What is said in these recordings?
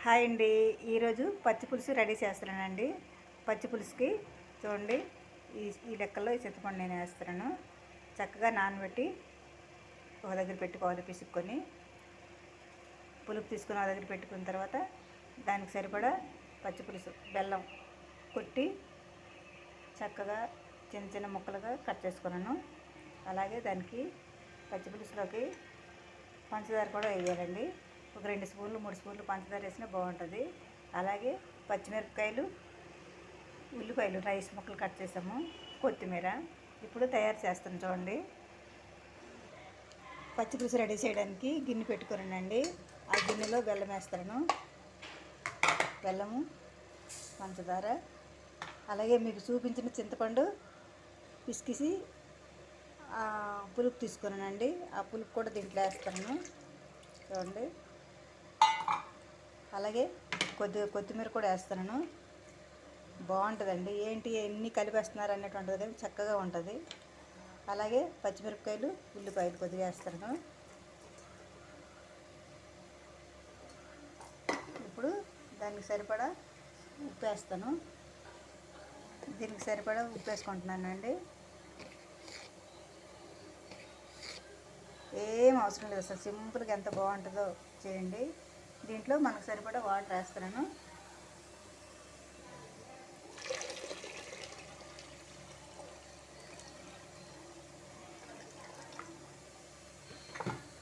Hi అండి. ఈరోజు పచ్చి పులుసు రెడీ చేస్తున్నానండి. పచ్చి పులుసుకి చూడండి, ఈ లెక్కల్లో ఈ చింతపండు నేను వేస్తున్నాను. చక్కగా నానబెట్టి ఒక దగ్గర పెట్టుకోవాలి. పిసుక్కొని పులుపు తీసుకుని ఒక దగ్గర పెట్టుకున్న తర్వాత దానికి సరిపడా పచ్చి పులుసు బెల్లం కొట్టి చక్కగా చిన్న చిన్న ముక్కలుగా కట్ చేసుకున్నాను. అలాగే దానికి పచ్చి పులుసులోకి పంచదార కూడా వేయాలండి. ఒక 2 స్పూన్లు 3 స్పూన్లు పంచదార వేసినా బాగుంటుంది. అలాగే పచ్చిమిరపకాయలు, ఉల్లిపాయలు రైస్ ముక్కలు కట్ చేసాము, కొత్తిమీర. ఇప్పుడు తయారు చేస్తాను చూడండి. పచ్చి పులుసు రెడీ చేయడానికి గిన్నె పెట్టుకున్నానండి. ఆ గిన్నెలో బెల్లం వేస్తాను. బెల్లము, పంచదార, అలాగే మీకు చూపించిన చింతపండు పిసికిసి పులుపు తీసుకున్నానండి. ఆ పులుపు కూడా దీంట్లో వేస్తాను చూడండి. అలాగే కొద్దిగా కొత్తిమీర కూడా వేస్తాను. బాగుంటుందండి. ఏంటి ఎన్ని కలిపేస్తున్నారు అన్నట్టు ఉంటుంది, కానీ చక్కగా ఉంటుంది. అలాగే పచ్చిమిరపకాయలు, ఉల్లిపాయలు కొద్దిగా వేస్తాను. ఇప్పుడు దానికి సరిపడా ఉప్పు వేస్తాను. దీనికి సరిపడా ఉప్పు వేసుకుంటున్నానండి. ఏం అవసరం లేదు, అసలు సింపుల్గా ఎంత బాగుంటుందో చేయండి. దీంట్లో మనకు సరిపడా వాటర్ వేస్తున్నాను.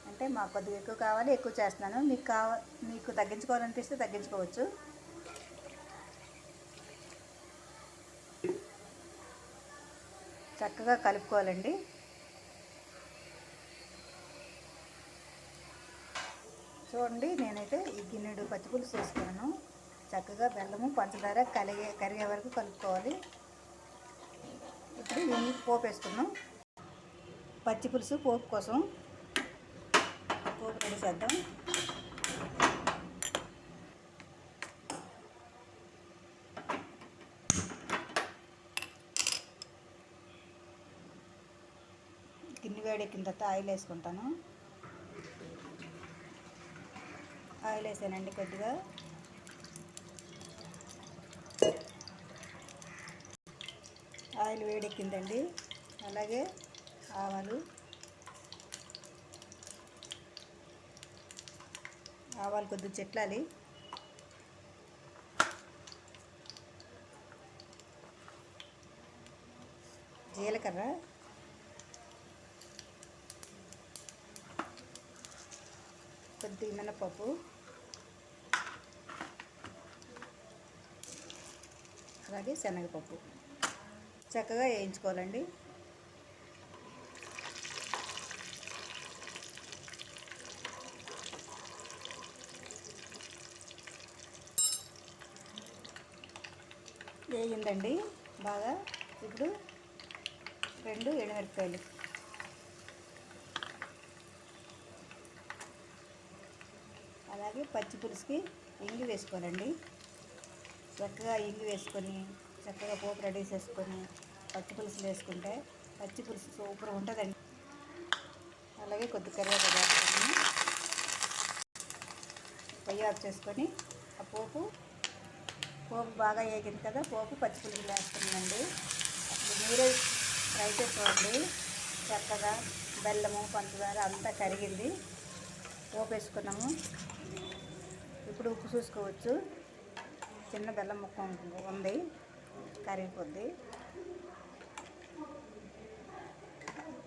అంటే మాకు కొద్దిగా ఎక్కువ కావాలి, ఎక్కువ చేస్తున్నాను. మీకు తగ్గించుకోవాలనిపిస్తే తగ్గించుకోవచ్చు. చక్కగా కలుపుకోవాలండి. చూడండి, నేనైతే ఈ గిన్నెడు పచ్చి పులుసు వేసుకున్నాను. చక్కగా బెల్లము పంచదార కరిగే వరకు కలుపుకోవాలి. ఇప్పుడు దీన్ని పోపు వేసుకున్నాం. పచ్చి పులుసు పోపు కోసం పోపు రెడీ చేద్దాం. గిన్నె వేడెక్కిన తర్వాత ఆయిల్ వేసుకుంటాను. ఆయిల్ వేసానండి కొద్దిగా. ఆయిల్ వేడెక్కిందండి. అలాగే ఆవాలు కొద్దిగా చెట్లాలి. జీలకర్ర, కొద్దిగా మినపప్పు, అలాగే శనగపప్పు చక్కగా వేయించుకోవాలండి. వేగిందండి బాగా. ఇప్పుడు 2 ఎండుమిరపకాయలు, అలాగే పచ్చి పులుసుకి ఇంగు వేసుకోవాలండి. చక్కగా ఇంగు వేసుకొని చక్కగా పోపు రెడీ చేసుకొని పచ్చి పులుసులు వేసుకుంటే పచ్చి పులుసు సూపర్ ఉంటుందండి. అలాగే కొద్ది కరివేపాకు వేసుకొని పొయ్యి ఆఫ్ చేసుకొని ఆ పోపు బాగా వేగింది కదా, పోపు పచ్చి పులుసులు వేస్తున్నానండి. అప్పుడు మీరే ట్రై చేసుకోండి. చక్కగా బెల్లము పంచదార అంతా కరిగింది. పోపు వేసుకున్నాము. ఇప్పుడు ఉప్పు చూసుకోవచ్చు. చిన్న బెల్లం ముక్క ఉంది, కరిగిపోద్ది.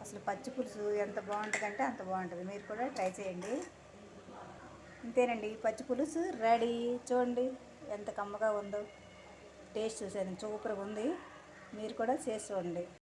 అసలు పచ్చి పులుసు ఎంత బాగుంటుందంటే అంత బాగుంటుంది. మీరు కూడా ట్రై చేయండి. ఇంతేనండి, పచ్చి పులుసు రెడీ. చూడండి ఎంత కమ్మగా ఉందో. టేస్ట్ చూసాను, సూపర్గా ఉంది. మీరు కూడా చేసి చూడండి.